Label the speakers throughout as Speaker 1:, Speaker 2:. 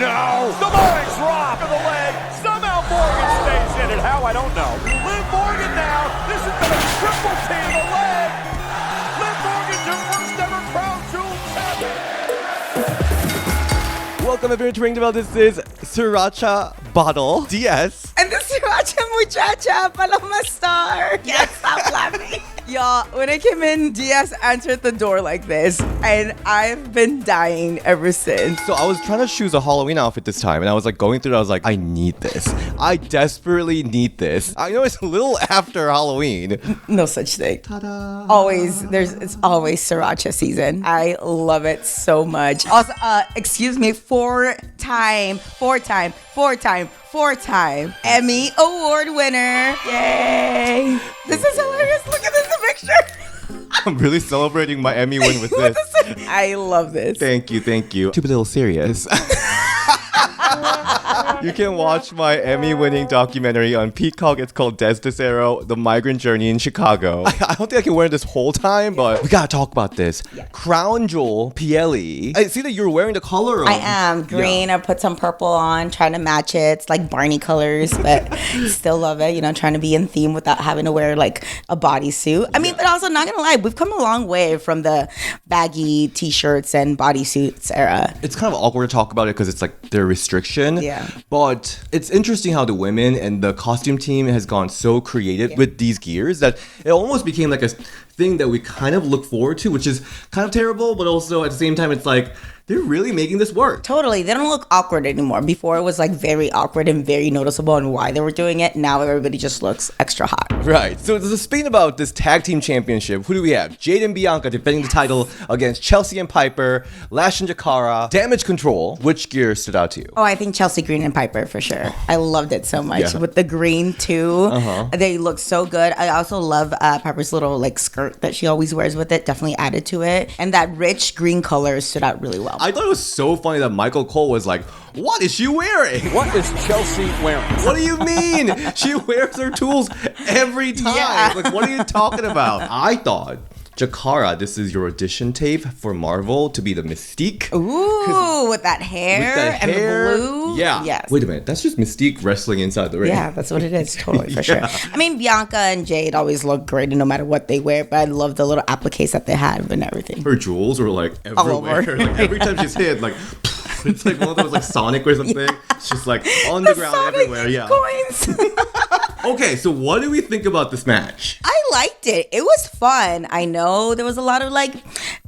Speaker 1: no! Demonic drop to the leg. Somehow Morgan stays in it. How, I don't know. Liv Morgan now. This has been a triple T to the leg. Liv Morgan, your first ever Crown Jewel champion.
Speaker 2: Welcome everyone to Ring the Bell. This is Sriracha Bottle DS.
Speaker 3: And the Sriracha Muchacha Paloma Star. Yes, stop laughing. Y'all, when I came in, DS answered the door like this, and I've been dying ever since.
Speaker 2: So I was trying to choose a Halloween outfit this time, and I was like going through it. I was like, I need this. I desperately need this. I know it's a little after Halloween.
Speaker 3: No such thing.
Speaker 2: Ta-da.
Speaker 3: It's always Sriracha season. I love it so much. Also, excuse me, four-time Emmy Award winner. Yay. This is hilarious. Look at this picture.
Speaker 2: I'm really celebrating my Emmy win with this.
Speaker 3: I love this.
Speaker 2: Thank you. To be a little serious. You can watch my Emmy-winning documentary on Peacock. It's called Des Desero, The Migrant Journey in Chicago. I don't think I can wear it this whole time, but we gotta talk about this. Yeah. Crown Jewel PLE. I see that you're wearing the color of.
Speaker 3: I am. Green. Yeah. I put some purple on, trying to match it. It's like Barney colors, but still love it. You know, trying to be in theme without having to wear like a bodysuit. I mean, but also not gonna lie, we've come a long way from the baggy t-shirts and bodysuits era.
Speaker 2: It's kind of awkward to talk about it because it's like their restriction.
Speaker 3: Yeah.
Speaker 2: But it's interesting how the women and the costume team has gone so creative with these gears that it almost became like a thing that we kind of look forward to, which is kind of terrible, but also at the same time, it's like, they're really making this work.
Speaker 3: Totally. They don't look awkward anymore. Before it was like very awkward and very noticeable on why they were doing it. Now everybody just looks extra hot.
Speaker 2: Right. So speaking about this tag team championship, who do we have? Jade and Bianca defending the title against Chelsea and Piper, Lash and Jakara, Damage Control. Which gear stood out to you?
Speaker 3: Oh, I think Chelsea Green and Piper for sure. I loved it so much. Yeah. With the green too. They look so good. I also love Piper's little like skirt that she always wears with it. Definitely added to it. And that rich green color stood out really well.
Speaker 2: I thought it was so funny that Michael Cole was like, what is she wearing?
Speaker 1: What is Chelsea wearing?
Speaker 2: What do you mean? She wears her tools every time. Yeah. Like, what are you talking about? I thought, Jakara, this is your audition tape for Marvel to be the Mystique.
Speaker 3: Ooh, with that hair and the blue.
Speaker 2: Yeah.
Speaker 3: Yes.
Speaker 2: Wait a minute. That's just Mystique wrestling inside the ring.
Speaker 3: Yeah, that's what it is. Totally, for sure. I mean, Bianca and Jade always look great no matter what they wear, but I love the little appliques that they have and everything.
Speaker 2: Her jewels are like everywhere.
Speaker 3: All over.
Speaker 2: Like every time she's hit, like... It's like one of those like Sonic or something. Yeah. It's just like on the ground
Speaker 3: Sonic
Speaker 2: everywhere. Yeah.
Speaker 3: Coins.
Speaker 2: Okay, so what do we think about this match?
Speaker 3: I liked it. It was fun. I know there was a lot of like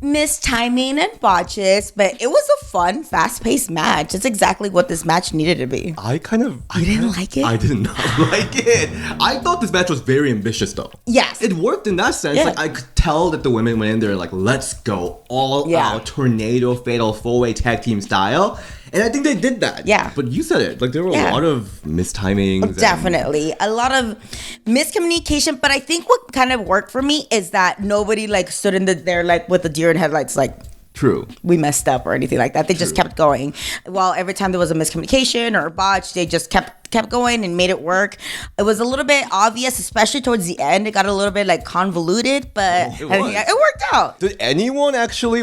Speaker 3: mistiming and botches, but it was a fun, fast-paced match. It's exactly what this match needed to be.
Speaker 2: You
Speaker 3: didn't like it?
Speaker 2: I did not like it. I thought this match was very ambitious though.
Speaker 3: Yes.
Speaker 2: It worked in that sense. Yeah. Like I could tell that the women went in there like, let's go all out tornado fatal four-way tag team style. And I think they did that. Yeah. But you said it. Like, there were a lot of mistimings.
Speaker 3: Definitely. A lot of miscommunication. But I think what kind of worked for me is that nobody, like, stood in there, like, with the deer in headlights, like...
Speaker 2: True.
Speaker 3: We messed up or anything like that. They just kept going. While every time there was a miscommunication or a botch, they just kept going and made it work. It was a little bit obvious, especially towards the end. It got a little bit like convoluted, but it worked out.
Speaker 2: Did anyone actually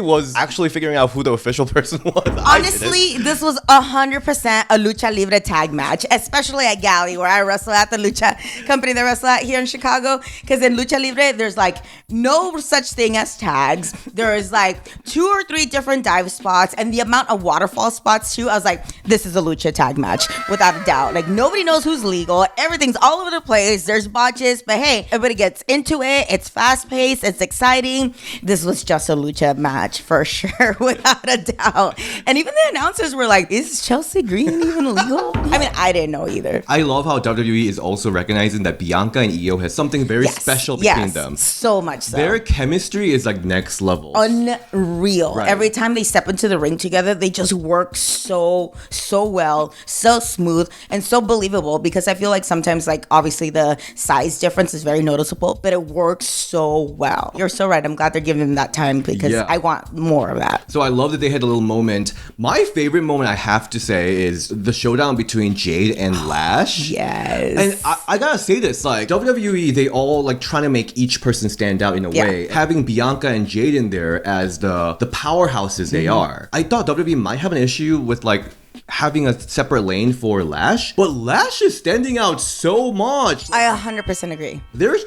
Speaker 2: figuring out who the official person was?
Speaker 3: Honestly, this was 100% a lucha libre tag match, especially at Galley, where I wrestle at the lucha company that I wrestle at here in Chicago. Because in lucha libre, there's like no such thing as tags. There is like 2 or 3 different dive spots, and the amount of waterfall spots too. I was like, this is a lucha tag match without a doubt. Like, nobody knows who's legal. Everything's all over the place. There's botches, but hey, everybody gets into it. It's fast paced. It's exciting. This was just a lucha match for sure, without a doubt. And even the announcers were like, is Chelsea Green even legal? I mean, I didn't know either.
Speaker 2: I love how WWE is also recognizing that Bianca and Io has something very special between them.
Speaker 3: So much so.
Speaker 2: Their chemistry is like next level.
Speaker 3: Unreal. Right. Every time they step into the ring together, they just work so well, so smooth, and so believable, because I feel like sometimes, like, obviously the size difference is very noticeable, but it works so well. You're so right. I'm glad they're giving them that time, because I want more of that.
Speaker 2: So I love that they had a little moment. My favorite moment, I have to say, is the showdown between Jade and Lash.
Speaker 3: Yes.
Speaker 2: And I gotta say this, like, WWE, they all like trying to make each person stand out in a way. Having Bianca and Jade in there as the powerhouses they are. I thought WWE might have an issue with like having a separate lane for Lash, but Lash is standing out so much.
Speaker 3: I 100% agree.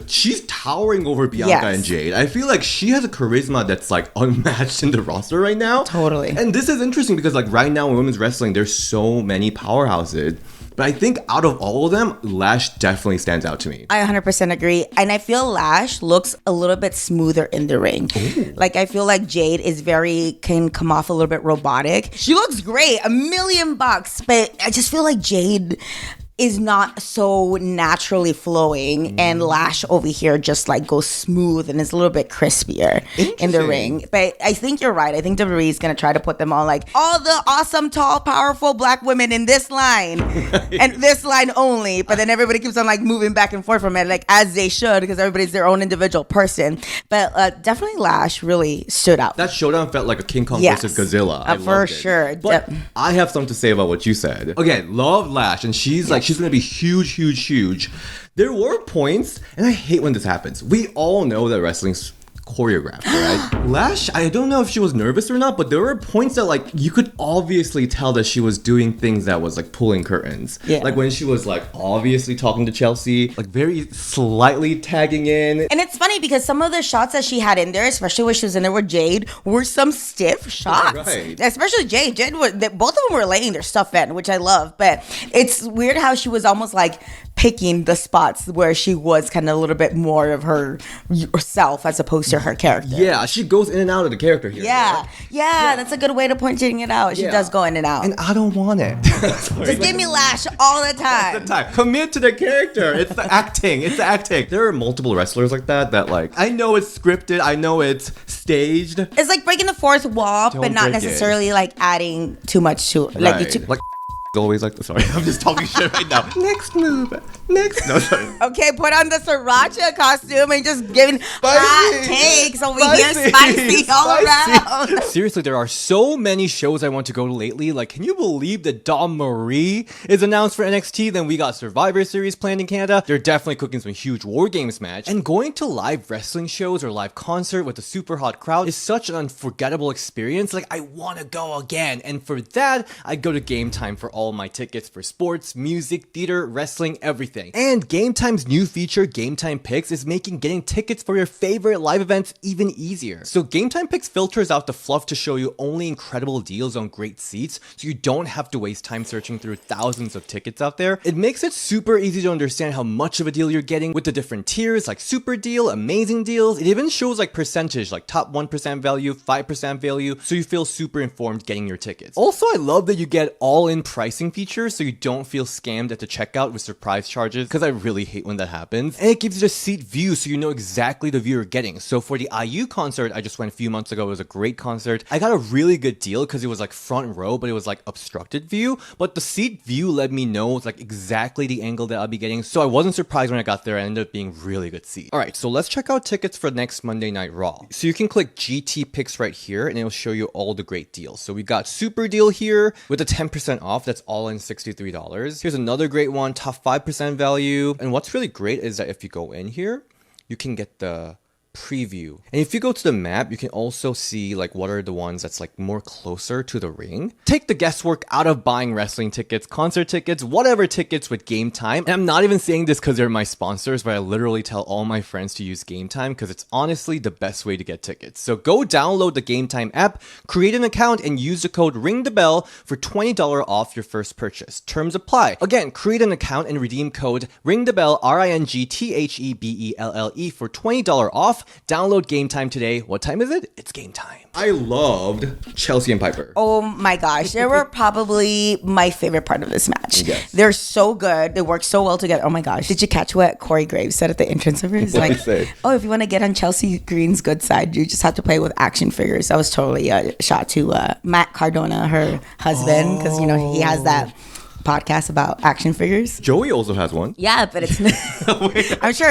Speaker 2: She's towering over Bianca and Jade. I feel like she has a charisma that's like unmatched in the roster right now.
Speaker 3: Totally.
Speaker 2: And this is interesting because like right now in women's wrestling, there's so many powerhouses. But I think out of all of them, Lash definitely stands out to me.
Speaker 3: I 100% agree. And I feel Lash looks a little bit smoother in the ring. Ooh. Like, I feel like Jade can come off a little bit robotic. She looks great, $1,000,000. But I just feel like Jade is not so naturally flowing, and Lash over here just like goes smooth and is a little bit crispier in the ring. But I think you're right. I think WWE is gonna try to put them on like all the awesome, tall, powerful black women in this line and this line only. But then everybody keeps on like moving back and forth from it, like as they should, because everybody's their own individual person. But definitely Lash really stood out.
Speaker 2: That showdown felt like a King Kong versus Godzilla.
Speaker 3: For sure.
Speaker 2: But I have something to say about what you said. Again, love Lash, and she's like she's gonna be huge. There were points, and I hate when this happens. We all know that wrestling's choreographed, right? Lash, I don't know if she was nervous or not, but there were points that like you could obviously tell that she was doing things that was like pulling curtains. Yeah. Like when she was like obviously talking to Chelsea, like very slightly tagging in.
Speaker 3: And it's funny because some of the shots that she had in there, especially when she was in there with Jade, were some stiff shots. Right. Especially Jade. Both of them were laying their stuff in, which I love. But it's weird how she was almost like picking the spots where she was kind of a little bit more of herself as opposed to her character.
Speaker 2: Yeah, she goes in and out of the character here.
Speaker 3: Yeah, that's a good way to pointing it out. She does go in and out.
Speaker 2: And I don't want it.
Speaker 3: Just give me Lash all the time.
Speaker 2: Commit to the character. It's the acting. There are multiple wrestlers like that like, I know it's scripted. I know it's staged.
Speaker 3: It's like breaking the fourth wall, but not necessarily like adding too much to it.
Speaker 2: Like always like, sorry, I'm just talking shit right now. Next move. No, sorry.
Speaker 3: Okay, put on the sriracha costume and just giving hot takes over here, spicy all around.
Speaker 2: Seriously, there are so many shows I want to go to lately. Like, can you believe that Dawn Marie is announced for NXT? Then we got Survivor Series planned in Canada. They're definitely cooking some huge War Games match. And going to live wrestling shows or live concert with a super hot crowd is such an unforgettable experience. Like, I want to go again. And for that, I go to Game Time for all my tickets for sports, music, theater, wrestling, everything. And Game Time's new feature, Game Time Picks, is making getting tickets for your favorite live events even easier. So Game Time Picks filters out the fluff to show you only incredible deals on great seats, so you don't have to waste time searching through thousands of tickets out there. It makes it super easy to understand how much of a deal you're getting with the different tiers, like super deal, amazing deals. It even shows like percentage, like top 1% value, 5% value, so you feel super informed getting your tickets. Also, I love that you get all-in pricing features, so you don't feel scammed at the checkout with surprise charges, because I really hate when that happens. And it gives you the seat view, so you know exactly the view you're getting. So for the IU concert I just went a few months ago, it was a great concert. I got a really good deal because it was like front row, but it was like obstructed view. But the seat view let me know it's like exactly the angle that I'll be getting. So I wasn't surprised when I got there. It ended up being really good seat. All right, so let's check out tickets for next Monday Night Raw. So you can click GT Picks right here, and it'll show you all the great deals. So we got super deal here with a 10% off. That's all in $63. Here's another great one, top 5% value. And what's really great is that if you go in here, you can get the preview. And if you go to the map, you can also see like what are the ones that's like more closer to the ring. Take the guesswork out of buying wrestling tickets, concert tickets, whatever tickets with Game Time. And I'm not even saying this because they're my sponsors, but I literally tell all my friends to use Game Time because it's honestly the best way to get tickets. So go download the Game Time app, create an account, and use the code RINGTHEBELL for $20 off your first purchase. Terms apply. Again, create an account and redeem code RINGTHEBELL, RINGTHEBELLE for $20 off. Download Game Time today. What time is it? It's Game Time. I loved Chelsea and Piper.
Speaker 3: Oh my gosh. They were probably my favorite part of this match.
Speaker 2: Yes.
Speaker 3: They're so good. They work so well together. Oh my gosh. Did you catch what Corey Graves said at the entrance of hers? Like, oh, if you want to get on Chelsea Green's good side, you just have to play with action figures. That was totally a shot to Matt Cardona, her husband, because, you know, he has that podcast about action figures.
Speaker 2: Joey also has one.
Speaker 3: Yeah, but it's I'm sure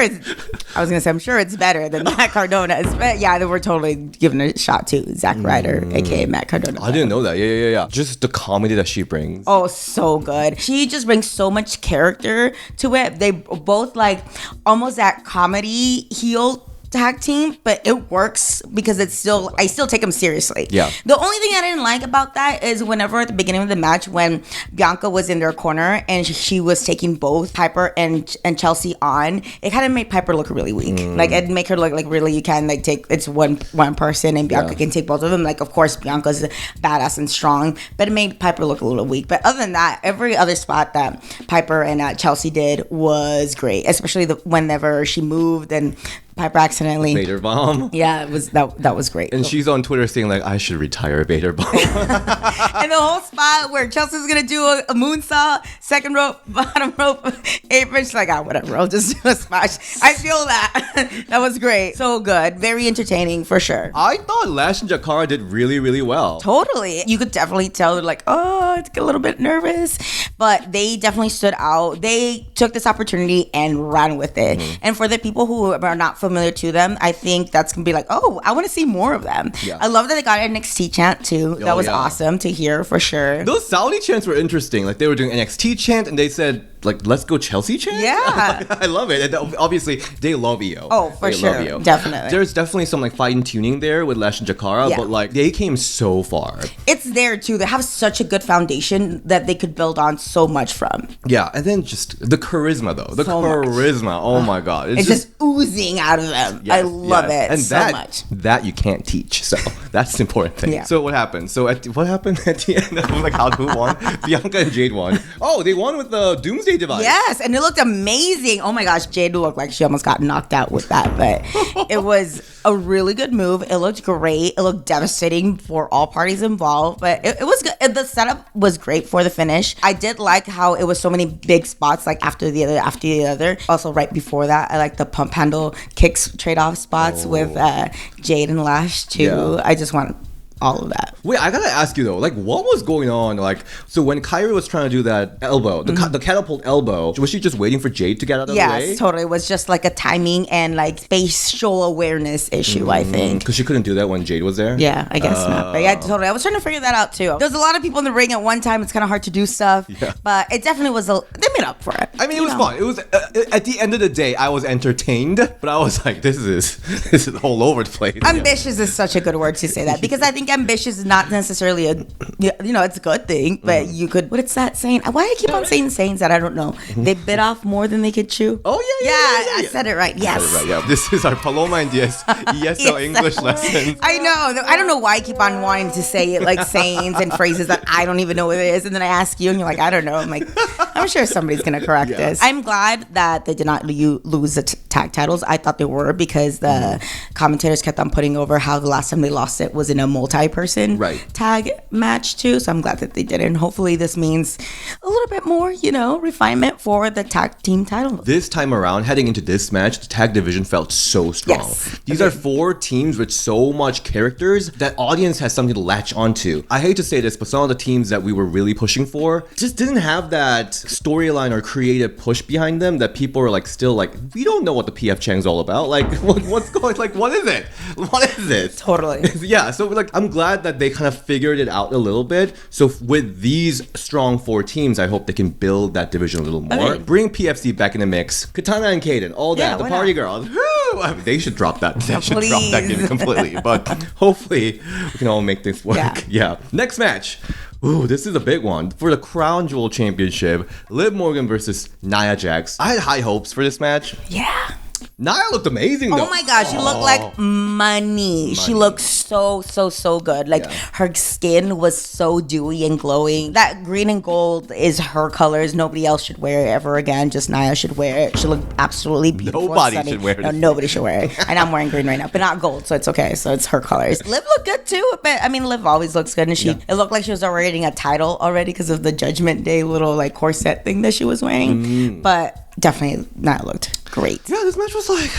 Speaker 3: it's better than Matt Cardona's. But yeah, they were totally giving a shot to Zack Ryder, aka Matt Cardona.
Speaker 2: I didn't know that. Yeah. Just the comedy that she brings.
Speaker 3: Oh, so good. She just brings so much character to it. They both like almost that comedy heel tag team, but it works because I still take them seriously.
Speaker 2: Yeah.
Speaker 3: The only thing I didn't like about that is whenever at the beginning of the match when Bianca was in their corner and she was taking both Piper and Chelsea on, it kind of made Piper look really weak. Like it'd make her look like really you can like take it's one person and Bianca can take both of them. Like of course Bianca's badass and strong, but it made Piper look a little weak. But other than that, every other spot that Piper and Chelsea did was great, especially whenever she moved and Piper accidentally
Speaker 2: Vader bomb.
Speaker 3: Yeah, it was that was great.
Speaker 2: And she's on Twitter saying like, I should retire Vader bomb.
Speaker 3: And the whole spot where Chelsea's gonna do a moonsault, second rope, bottom rope, apron. She's like, whatever, I'll just do a smash. I feel that. That was great. So good. Very entertaining for sure.
Speaker 2: I thought Lash and Jakara did really, really well.
Speaker 3: Totally. You could definitely tell they're like, oh, it's a little bit nervous. But they definitely stood out. They took this opportunity and ran with it. And for the people who are not familiar to them, I think that's gonna be like, oh, I want to see more of them.
Speaker 2: Yeah.
Speaker 3: I love that they got an NXT chant too. That was awesome to hear for sure.
Speaker 2: Those Saudi chants were interesting. Like they were doing NXT chant and they said like, let's go Chelsea chant.
Speaker 3: Yeah.
Speaker 2: I love it. And obviously they love EO.
Speaker 3: Oh, for sure. Definitely.
Speaker 2: There's definitely some like fine tuning there with Lash and Jakara, but like they came so far.
Speaker 3: It's there too. They have such a good foundation that they could build on so much from.
Speaker 2: Yeah, and then just the charisma though. The charisma. Oh my god.
Speaker 3: It's just oozing out of them.
Speaker 2: Yes,
Speaker 3: I love it
Speaker 2: and
Speaker 3: so much.
Speaker 2: That you can't teach. So that's the important thing.
Speaker 3: Yeah.
Speaker 2: So what happened? What happened at the end of like who won? Bianca and Jade won. Oh, they won with the Doomsday device.
Speaker 3: Yes, and it looked amazing. Oh my gosh, Jade looked like she almost got knocked out with that, but it was a really good move. It looked great. It looked devastating for all parties involved, but it was good. The setup was great for the finish. I did like how it was so many big spots, like after the other. Also, right before that, I like the pump handle kicks trade-off spots with Jade and Lash too.
Speaker 2: Yeah.
Speaker 3: I just want all of that.
Speaker 2: Wait, I gotta ask you though, like what was going on? Like, so when Kyrie was trying to do that elbow, the catapult elbow, was she just waiting for Jade to get out of the way?
Speaker 3: Yes, totally. It was just like a timing and like spatial awareness issue, I think.
Speaker 2: Because she couldn't do that when Jade was there?
Speaker 3: Yeah, I guess not. But yeah, totally. I was trying to figure that out too. There's a lot of people in the ring at one time. It's kind of hard to do stuff. Yeah. But it definitely was they made up for it.
Speaker 2: I mean, it was fun. It was at the end of the day, I was entertained, but I was like, this is all over the place.
Speaker 3: Ambitious is such a good word to say that, because I think ambitious is not necessarily it's a good thing, but you could, what's that saying? Why do I keep on saying sayings that I don't know? They bit off more than they could chew.
Speaker 2: Oh yeah,
Speaker 3: I said it right. Yes.
Speaker 2: Said it right, yeah. This is our Paloma and ESL English lessons.
Speaker 3: I know. I don't know why I keep on wanting to say it like sayings and phrases that I don't even know what it is, and then I ask you and you're like, I don't know. I'm like, I'm sure somebody's gonna correct us. I'm glad that they did not lose the tag titles. I thought they were, because the commentators kept on putting over how the last time they lost it was in a multi-person tag match too. So I'm glad that they did it. And hopefully this means a little bit more, refinement for the tag team title.
Speaker 2: This time around, heading into this match, the tag division felt so strong.
Speaker 3: Yes.
Speaker 2: These are 4 teams with so much characters that audience has something to latch onto. I hate to say this, but some of the teams that we were really pushing for just didn't have that storyline or creative push behind them that people are like still like, we don't know what the PF Chang's all about. Like, what's going, like, what is it? What is it?
Speaker 3: Totally.
Speaker 2: Yeah, so like, I'm glad that they kind of figured it out a little bit. So with these strong 4 teams, I hope they can build that division a little more. Okay. Bring PFC back in the mix. Katana and Kaden, all that, the party girls. Woo! I mean, they should drop that. They should drop that game completely. But hopefully, we can all make this work. Yeah. Next match. Ooh, this is a big one. For the Crown Jewel Championship, Liv Morgan versus Nia Jax. I had high hopes for this match.
Speaker 3: Yeah.
Speaker 2: Nia looked amazing though.
Speaker 3: Oh my gosh, she looked like money. She looked so good. Like her skin was so dewy and glowing. That green and gold is her colors. Nobody else should wear it ever again. Just Nia should wear it. She looked absolutely beautiful.
Speaker 2: Nobody should wear it.
Speaker 3: No, nobody should wear it. And I'm wearing green right now, but not gold, so it's okay. So it's her colors. Liv looked good too, but I mean, Liv always looks good, and it looked like she was already getting a title already because of the Judgment Day little like corset thing that she was wearing. But definitely Nia looked great.
Speaker 2: Yeah, this match was like,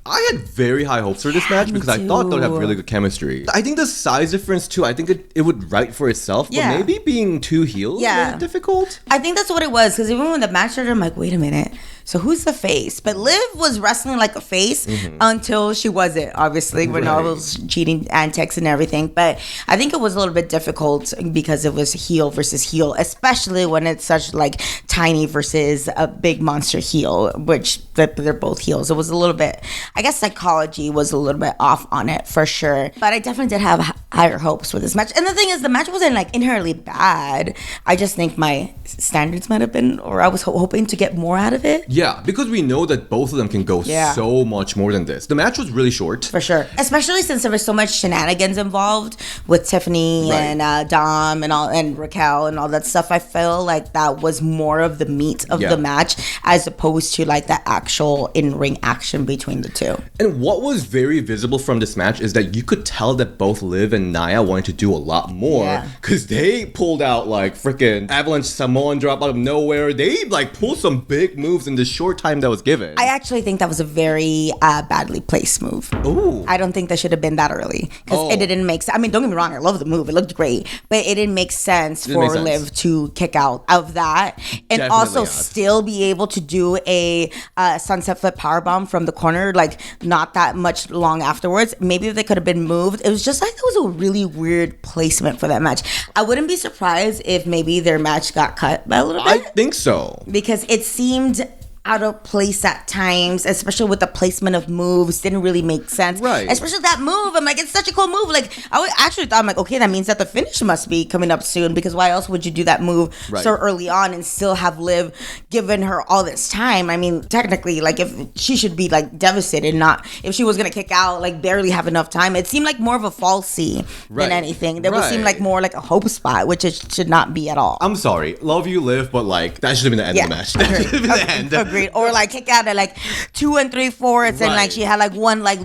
Speaker 2: I had very high hopes for this match because I thought they would have really good chemistry. I think the size difference too, I think it would write for itself, but maybe being 2 heels made it difficult.
Speaker 3: I think that's what it was, because even when the match started, I'm like, wait a minute. So who's the face? But Liv was wrestling like a face until she wasn't, obviously, when all those cheating antics and everything. But I think it was a little bit difficult because it was heel versus heel, especially when it's such like tiny versus a big monster heel, which they're both heels. It was a little bit, I guess psychology was a little bit off on it for sure. But I definitely did have higher hopes with this match. And the thing is, the match wasn't like inherently bad. I just think my standards might have been, or I was hoping to get more out of it.
Speaker 2: Yeah, because we know that both of them can go so much more than this. The match was really short.
Speaker 3: For sure. Especially since there was so much shenanigans involved with Tiffany and Dom and Raquel and all that stuff. I feel like that was more of the meat of the match as opposed to like the actual in-ring action between the two.
Speaker 2: And what was very visible from this match is that you could tell that both Liv and Nia wanted to do a lot more because they pulled out like freaking Avalanche Samoan drop out of nowhere. They like pulled some big moves in the short time that was given.
Speaker 3: I actually think that was a very badly placed move.
Speaker 2: Ooh.
Speaker 3: I don't think that should have been that early because it didn't make sense. I mean, don't get me wrong, I love the move. It looked great, but it didn't make sense for Liv to kick out of that and
Speaker 2: Definitely
Speaker 3: also
Speaker 2: not.
Speaker 3: still be able to do a sunset flip powerbomb from the corner, like not that much long afterwards. Maybe if they could have been moved. It was just like that was a really weird placement for that match. I wouldn't be surprised if maybe their match got cut by a little bit.
Speaker 2: I think so.
Speaker 3: Because it seemed out of place at times, especially with the placement of moves. Didn't really make sense.
Speaker 2: Right.
Speaker 3: Especially that move. I'm like, it's such a cool move. Like, actually thought, I'm like, okay, that means that the finish must be coming up soon because why else would you do that move so early on and still have Liv given her all this time? I mean, technically, like, if she should be, like, devastated, not if she was going to kick out, like, barely have enough time. It seemed like more of a falsie than anything. That would seem like more like a hope spot, which it should not be at all.
Speaker 2: I'm sorry. Love you, Liv, but, like, that should have been the end of the match. That should have been the end.
Speaker 3: Agreed. Or like kick out at like 2 3/4 and like she had like one like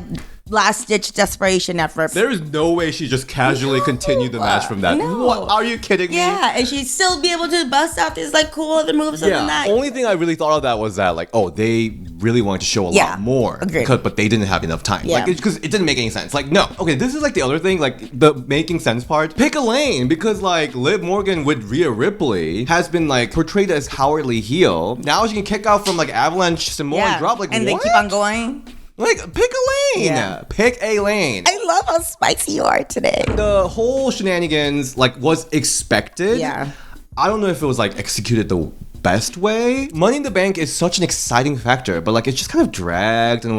Speaker 3: last ditch desperation effort.
Speaker 2: There is no way she just casually continued the match from that.
Speaker 3: No.
Speaker 2: What? Are you kidding me?
Speaker 3: Yeah, and she'd still be able to bust out these like cool other moves other than that.
Speaker 2: Only thing I really thought of that was that like, oh, they really wanted to show a lot more.
Speaker 3: Agreed.
Speaker 2: But they didn't have enough time. Like, because it didn't make any sense. Like, no. Okay, this is like the other thing, like the making sense part. Pick a lane because like Liv Morgan with Rhea Ripley has been like portrayed as cowardly heel. Now she can kick out from like Avalanche Samoan drop. Like,
Speaker 3: and
Speaker 2: what?
Speaker 3: they keep on going.
Speaker 2: Like, pick a lane.
Speaker 3: Yeah.
Speaker 2: Pick a lane.
Speaker 3: I love how spicy you are today.
Speaker 2: The whole shenanigans like was expected.
Speaker 3: Yeah.
Speaker 2: I don't know if it was like executed the best way. Money in the Bank is such an exciting factor, but like it's just kind of dragged and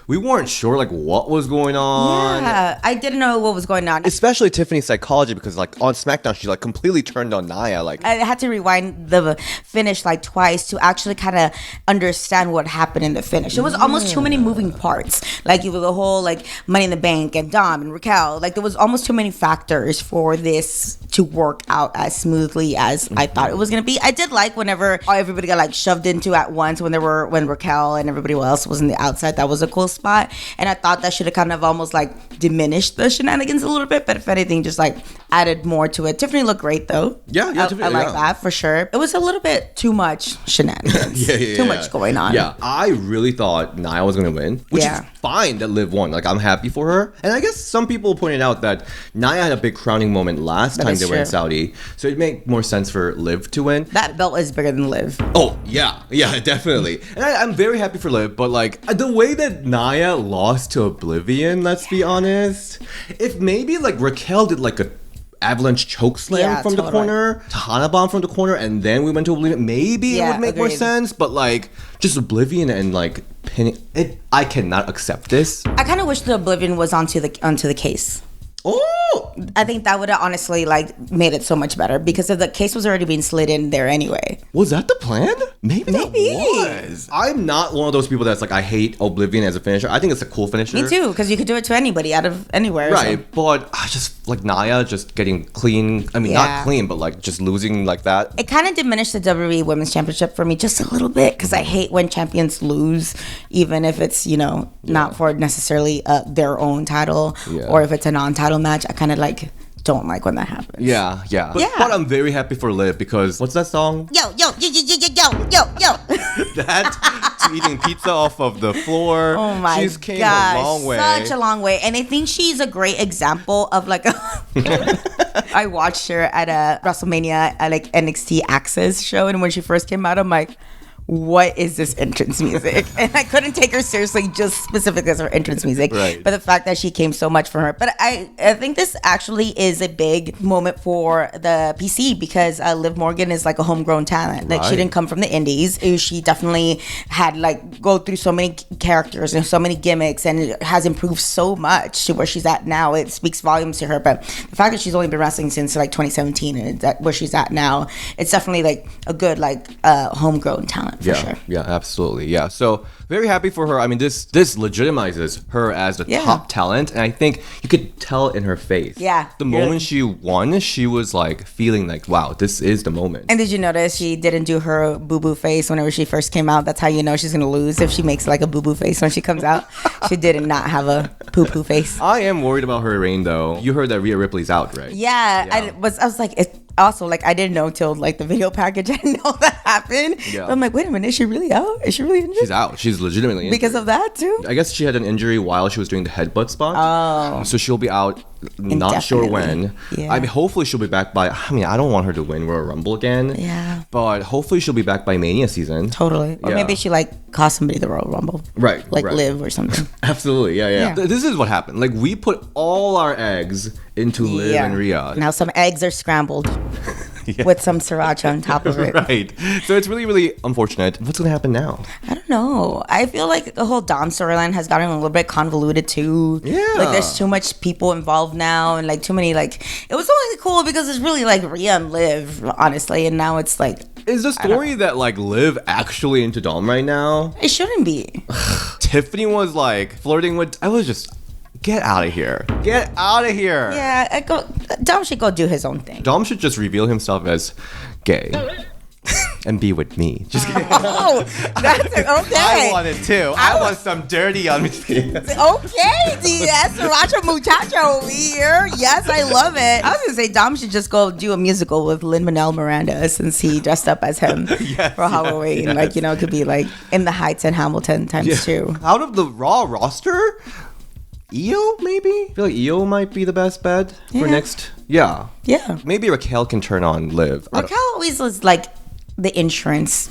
Speaker 2: we weren't sure like what was going on.
Speaker 3: Yeah, I didn't know what was going on.
Speaker 2: Especially Tiffany's psychology because like on SmackDown she like completely turned on Nia. Like
Speaker 3: I had to rewind the finish like twice to actually kind of understand what happened in the finish. It was almost too many moving parts. Like you were the whole like Money in the Bank and Dom and Raquel. Like there was almost too many factors for this to work out as smoothly as I thought it was gonna be. I did like whenever everybody got like shoved into at once when Raquel and everybody else was in the outside. That was a cool spot, and I thought that should have kind of almost like diminished the shenanigans a little bit, but if anything just like added more to it. Tiffany looked great though. I like that for sure. It was a little bit too much shenanigans. Too much going on.
Speaker 2: Yeah, I really thought Nia was gonna win, which is fine that Liv won. Like I'm happy for her, and I guess some people pointed out that Nia had a big crowning moment last time they were in Saudi, so it made more sense for Liv to win.
Speaker 3: That belt is bigger than Liv.
Speaker 2: Oh yeah, definitely. And I'm very happy for Liv, but like the way that Nia lost to Oblivion, let's be honest, if maybe like Raquel did like a Avalanche choke slam from the corner, Tahana bomb from the corner, and then we went to Oblivion, maybe it would make more sense, but like just Oblivion and like pinning it, I cannot accept this.
Speaker 3: I kind of wish the Oblivion was onto the case.
Speaker 2: Oh,
Speaker 3: I think that would have honestly like made it so much better because if the case was already being slid in there anyway.
Speaker 2: Was that the plan? Maybe. That was. I'm not one of those people that's like I hate Oblivion as a finisher. I think it's a cool finisher.
Speaker 3: Me too, because you could do it to anybody out of anywhere.
Speaker 2: Right, but I just like Nia just getting clean. I mean, not clean, but like just losing like that.
Speaker 3: It kind of diminished the WWE Women's Championship for me just a little bit because I hate when champions lose, even if it's not for necessarily their own title or if it's a non-title match. I kind of like don't like when that happens.
Speaker 2: Yeah. But I'm very happy for Liv because what's that song?
Speaker 3: Yo.
Speaker 2: That to eating pizza off of the floor.
Speaker 3: Oh my god,
Speaker 2: she's came a long way.
Speaker 3: Such a long way, and I think she's a great example of like. I watched her at a WrestleMania like NXT Access show, and when she first came out, I'm like, what is this entrance music? And I couldn't take her seriously just specifically as her entrance music.
Speaker 2: Right.
Speaker 3: But the fact that she came so much for her. But I think this actually is a big moment for the PC because Liv Morgan is like a homegrown talent. Like she didn't come from the indies. She definitely had like go through so many characters and so many gimmicks and has improved so much to where she's at now. It speaks volumes to her. But the fact that she's only been wrestling since like 2017 and that where she's at now, it's definitely like a good like homegrown talent for sure.
Speaker 2: Yeah, absolutely. Yeah. So very happy for her. I mean, this legitimizes her as the top talent, and I think you could tell in her face.
Speaker 3: Yeah.
Speaker 2: The moment she won, she was like feeling like, wow, this is the moment.
Speaker 3: And did you notice she didn't do her boo-boo face whenever she first came out? That's how you know she's gonna lose if she makes like a boo-boo face when she comes out. She did not have a poo-poo face.
Speaker 2: I am worried about her reign though. You heard that Rhea Ripley's out, right?
Speaker 3: Yeah. I was like, also, like, I didn't know till like the video package. I didn't know that happened.
Speaker 2: Yeah.
Speaker 3: But I'm like, wait a minute, is she really out? Is she really injured?
Speaker 2: She's out. She's legitimately injured.
Speaker 3: Because of that too?
Speaker 2: I guess she had an injury while she was doing the headbutt spot.
Speaker 3: Oh.
Speaker 2: So she'll be out. Not sure when.
Speaker 3: Yeah.
Speaker 2: I mean, hopefully she'll be back by. I mean, I don't want her to win Royal Rumble again.
Speaker 3: Yeah.
Speaker 2: But hopefully she'll be back by Mania season.
Speaker 3: Totally. Or
Speaker 2: Yeah.
Speaker 3: maybe she like cost somebody the Royal Rumble.
Speaker 2: Right.
Speaker 3: Like
Speaker 2: right.
Speaker 3: Liv or something.
Speaker 2: Absolutely. Yeah.
Speaker 3: Yeah.
Speaker 2: This is what happened. Like we put all our eggs into Liv and Rhea.
Speaker 3: Now some eggs are scrambled with some sriracha on top of it.
Speaker 2: Right. So it's really, really unfortunate. What's gonna happen now?
Speaker 3: I don't know. I feel like the whole Dom storyline has gotten a little bit convoluted too.
Speaker 2: Yeah.
Speaker 3: Like there's too much people involved now and like too many like it was only cool because it's really like Rhea and Liv, honestly, and now it's like
Speaker 2: Is the story that like Liv actually into Dom right now?
Speaker 3: it shouldn't be.
Speaker 2: Tiffany was like flirting with. I was just get out of here. Get out of here.
Speaker 3: Yeah, Dom should go do his own thing.
Speaker 2: Dom should just reveal himself as gay and be with me. Just kidding.
Speaker 3: Oh, that's okay.
Speaker 2: I want it too. I want some dirty on me.
Speaker 3: Okay, DS Sriracha Muchacho over here. Yes, I love it. I was gonna say Dom should just go do a musical with Lin-Manuel Miranda since he dressed up as him for Halloween.
Speaker 2: yes.
Speaker 3: Like, you know, it could be like In the Heights and Hamilton times two.
Speaker 2: Out of the Raw roster, Io maybe? I feel like Io might be the best bet for next. Yeah.
Speaker 3: Yeah.
Speaker 2: Maybe Raquel can turn on Liv.
Speaker 3: Raquel always was like the insurance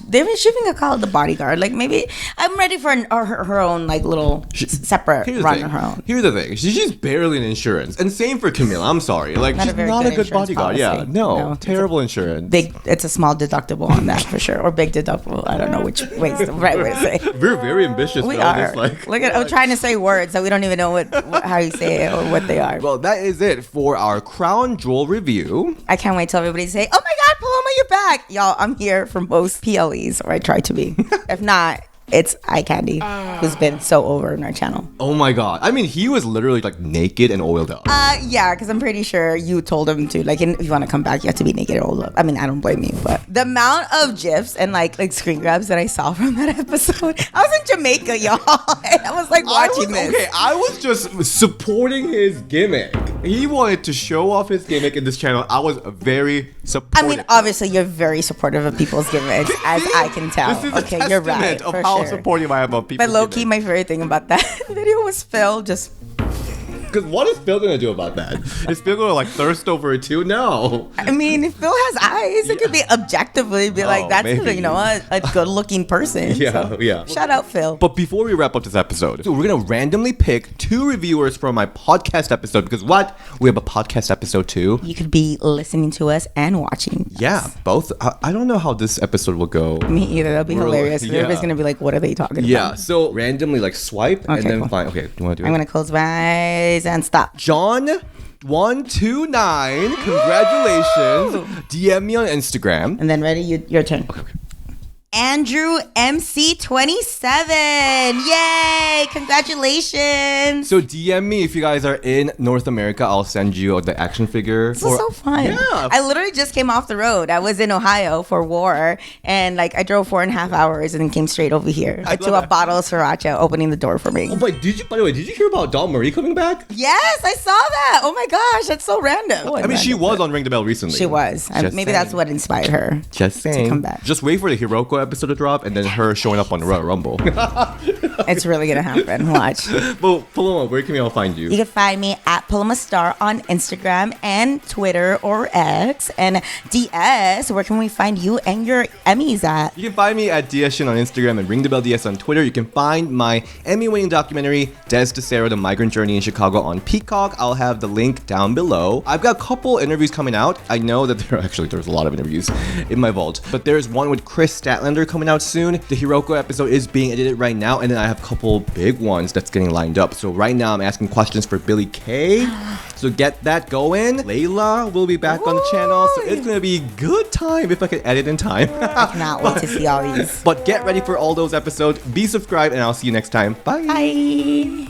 Speaker 3: / they've been shipping a call the bodyguard. Like maybe I'm ready for her own like little separate run of her own.
Speaker 2: Here's the thing. She's barely an insurance. And same for Camila. I'm sorry. Like
Speaker 3: Not a
Speaker 2: she's
Speaker 3: very
Speaker 2: not
Speaker 3: good
Speaker 2: a good
Speaker 3: insurance
Speaker 2: bodyguard. Yeah.
Speaker 3: policy.
Speaker 2: No.
Speaker 3: No,
Speaker 2: Terrible insurance.
Speaker 3: It's a small deductible on that for sure, or big deductible. I don't know which way is the right way to say.
Speaker 2: We're very ambitious.
Speaker 3: We
Speaker 2: but I'm
Speaker 3: are.
Speaker 2: just like,
Speaker 3: Look at I'm trying to say words that we don't even know what how you say it or what they are.
Speaker 2: well, that is it for our crown jewel review.
Speaker 3: I can't wait till everybody say, "Oh my God, Paloma, you're back!" Y'all, I'm here for most PLEs, or I try to be. If not, it's Eye Candy, who's been so over on our channel.
Speaker 2: Oh my god. I mean, he was literally like naked and oiled up.
Speaker 3: Yeah, because I'm pretty sure you told him to, like, if you want to come back, you have to be naked or old up. I mean, I don't blame you, but the amount of GIFs and like screen grabs that I saw from that episode, I was in Jamaica, y'all, and I was like watching this.
Speaker 2: Okay, I was just supporting his gimmick. He wanted to show off his gimmick in this channel. I was very supportive.
Speaker 3: I mean, obviously, you're very supportive of people's gimmicks, as I can tell.
Speaker 2: This is
Speaker 3: Okay,
Speaker 2: a
Speaker 3: you're right.
Speaker 2: testament of
Speaker 3: for
Speaker 2: how
Speaker 3: sure.
Speaker 2: supportive I am of people.
Speaker 3: But low key, my favorite thing about that video was Phil just.
Speaker 2: Because what is Phil gonna do about that? Is Phil gonna like thirst over it too? No.
Speaker 3: I mean, if Phil has eyes, it could be objectively be like, that's
Speaker 2: maybe.
Speaker 3: you know a good looking person.
Speaker 2: Yeah,
Speaker 3: So,
Speaker 2: yeah.
Speaker 3: Shout out Phil.
Speaker 2: But before we wrap up this episode, so we're gonna randomly pick 2 reviewers from my podcast episode. Because what? We have a podcast episode too.
Speaker 3: You could be listening to us and watching.
Speaker 2: Yeah, both. I don't know how this episode will go.
Speaker 3: Me either. That'll be
Speaker 2: Really?
Speaker 3: hilarious.
Speaker 2: Yeah.
Speaker 3: Everybody's gonna be like, "What are they talking
Speaker 2: Yeah,
Speaker 3: about?"
Speaker 2: so randomly like swipe and
Speaker 3: Okay,
Speaker 2: then
Speaker 3: cool.
Speaker 2: find. Okay, you wanna do it?
Speaker 3: I'm gonna close my eyes and stop.
Speaker 2: John129, congratulations. DM me on Instagram.
Speaker 3: And then ready, your turn.
Speaker 2: Okay.
Speaker 3: Andrew MC27. Yay! Congratulations.
Speaker 2: So DM me if you guys are in North America. I'll send you the action figure.
Speaker 3: This was so fun.
Speaker 2: Yeah.
Speaker 3: I literally just came off the road. I was in Ohio for war, and like I drove 4.5 hours and then came straight over here to a bottle of sriracha, opening the door for me.
Speaker 2: Oh, but by the way, did you hear about Dawn Marie coming back?
Speaker 3: Yes, I saw that. Oh my gosh, that's so random.
Speaker 2: I mean, she was on Ring the Bell recently.
Speaker 3: She was.
Speaker 2: Just
Speaker 3: Maybe
Speaker 2: saying.
Speaker 3: that's what inspired her
Speaker 2: Just saying.
Speaker 3: to come back.
Speaker 2: Just wait for the Hiroko episode to drop, and then her showing up on the Royal Rumble.
Speaker 3: It's really gonna happen. Watch.
Speaker 2: But Paloma, where can we all find you?
Speaker 3: You can find me at Paloma Star on Instagram and Twitter or X. And DS, where can we find you and your Emmys at?
Speaker 2: You can find me at DShin on Instagram and Ring the Bell DS on Twitter. You can find my Emmy-winning documentary, Des DeSera, The Migrant Journey in Chicago on Peacock. I'll have the link down below. I've got a couple interviews coming out. I know that there's a lot of interviews in my vault, but there's one with Chris Statlander coming out soon. The Hiroko episode is being edited right now, and then I have a couple big ones that's getting lined up. So right now I'm asking questions for Billy Kay. So get that going. Layla will be back on the channel, so it's gonna be good time if I can edit in time.
Speaker 3: I cannot wait to see all these.
Speaker 2: But get ready for all those episodes. Be subscribed, and I'll see you next time. Bye.
Speaker 3: Bye.